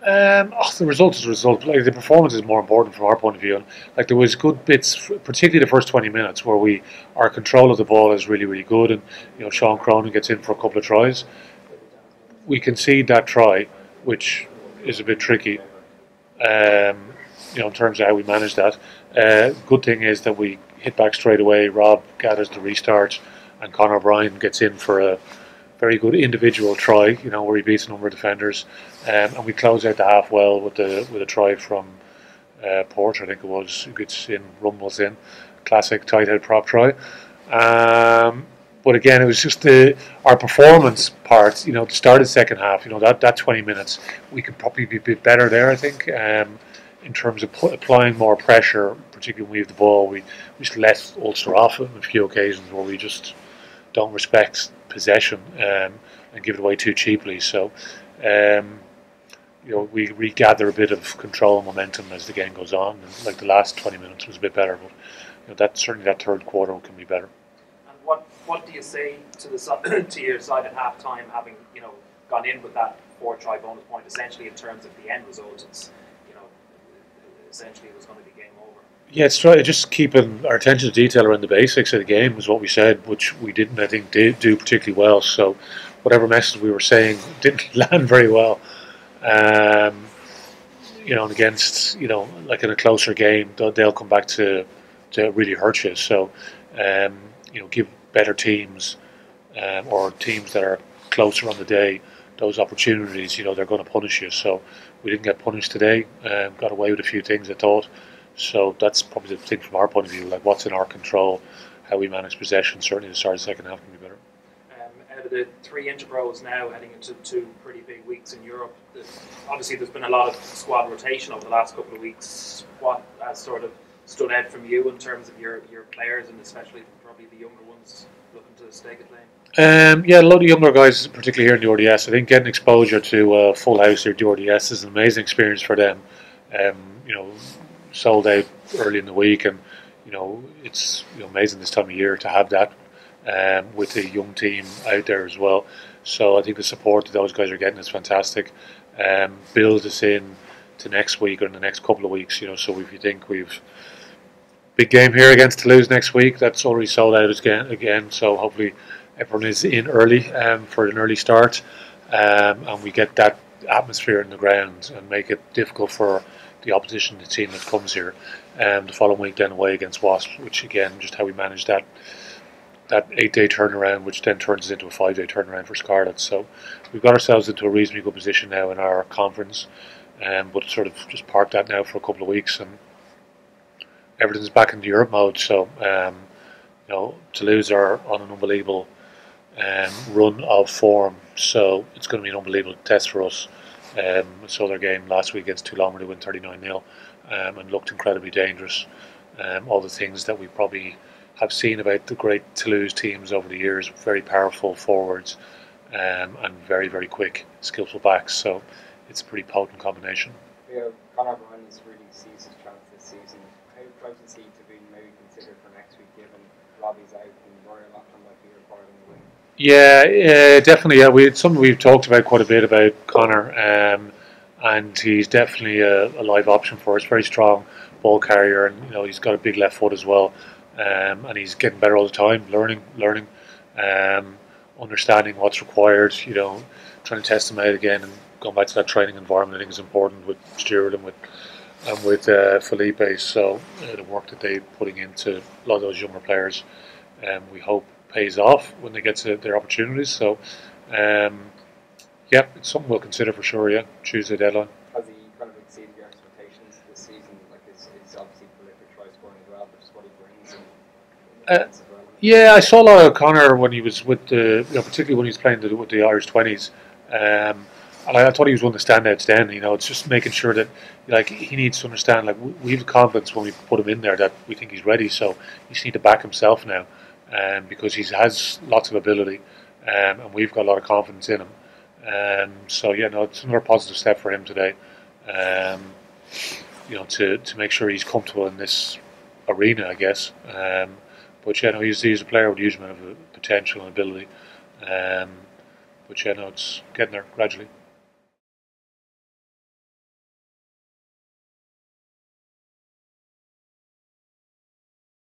The result is the result. Like the performance is more important from our point of view. And like there was good bits, particularly the first 20 minutes, where our control of the ball is really really good, and Sean Cronin gets in for a couple of tries. We concede that try, which is a bit tricky. In terms of how we manage that. Good thing is that we hit back straight away. Rob gathers the restart, and Conor O'Brien gets in for a very good individual try. Where he beats a number of defenders, and we close out the half well with a try from Porter, I think it was, who gets in, rumbles in, classic tight head prop try. But again, it was just our performance part. The start of the second half. That 20 minutes, we could probably be a bit better there, I think. In terms of applying more pressure, particularly when we have the ball, we just let Ulster off on a few occasions where we just don't respect possession and give it away too cheaply. So, we regather a bit of control and momentum as the game goes on. And like the last 20 minutes was a bit better, but certainly that third quarter can be better. And what do you say to to your side at half time, having gone in with that 4-try bonus point, essentially in terms of the end result? It's essentially it was going to be game over. Yeah, it's just keeping our attention to detail around the basics of the game was what we said, which we didn't, I think, do particularly well. So whatever message we were saying didn't land very well. And against, like in a closer game, they'll come back to really hurt you. So, give better teams or teams that are closer on the day those opportunities, they're going to punish you. So we didn't get punished today. Got away with a few things, I thought. So that's probably the thing from our point of view, like what's in our control, how we manage possession. Certainly the start of the second half can be better. Out of the 3 Interpros now, heading into 2 pretty big weeks in Europe, obviously there's been a lot of squad rotation over the last couple of weeks. What has sort of stood out from you in terms of your players, and especially probably the younger ones looking to stake a claim? A lot of younger guys, particularly here in the RDS. I think getting exposure to full house here at the RDS is an amazing experience for them. Sold out early in the week, and it's amazing this time of year to have that with a young team out there as well. So I think the support that those guys are getting is fantastic. Build us in to next week or in the next couple of weeks. So if you think we've big game here against Toulouse next week, that's already sold out again. So hopefully everyone is in early for an early start, and we get that atmosphere in the ground and make it difficult for the opposition, the team that comes here. The following week then away against Wasps, which again, just how we manage that 8-day turnaround, which then turns into a 5-day turnaround for Scarlet. So we've got ourselves into a reasonably good position now in our conference, but sort of just park that now for a couple of weeks, and everything's back into Europe mode. So Toulouse are on an unbelievable run of form, so it's going to be an unbelievable test for us. Saw their game last week against Toulon where they win 39-0 and looked incredibly dangerous. All the things that we probably have seen about the great Toulouse teams over the years: very powerful forwards and very very quick, skillful backs. So it's a pretty potent combination. Conor O'Brien has really seized his chance this season. How close is he to being maybe considered for next week, given Robbie's out and Rory Loughlin might be required in the wing? Yeah, definitely. Yeah, it's something we've talked about quite a bit about Conor, and he's definitely a live option for us. Very strong ball carrier, and he's got a big left foot as well, and he's getting better all the time, learning, understanding what's required. Trying to test him out again and going back to that training environment, I think, is important with Stuart and with Felipe. So the work that they're putting into a lot of those younger players, we hope pays off when they get to their opportunities. So it's something we'll consider for sure. Yeah, Tuesday deadline. Has he kind of exceeded your expectations this season? Like it's obviously prolific try scoring as well, but just what he brings. Yeah, I saw a lot of Conor when he was with particularly when he was playing with the Irish 20s. And I thought he was one of the standouts then. It's just making sure that he needs to understand, we have confidence when we put him in there that we think he's ready. So he just need to back himself now, because he has lots of ability, and we've got a lot of confidence in him. It's another positive step for him today. To make sure he's comfortable in this arena, I guess. He's a player with a huge amount of potential and ability. It's getting there gradually.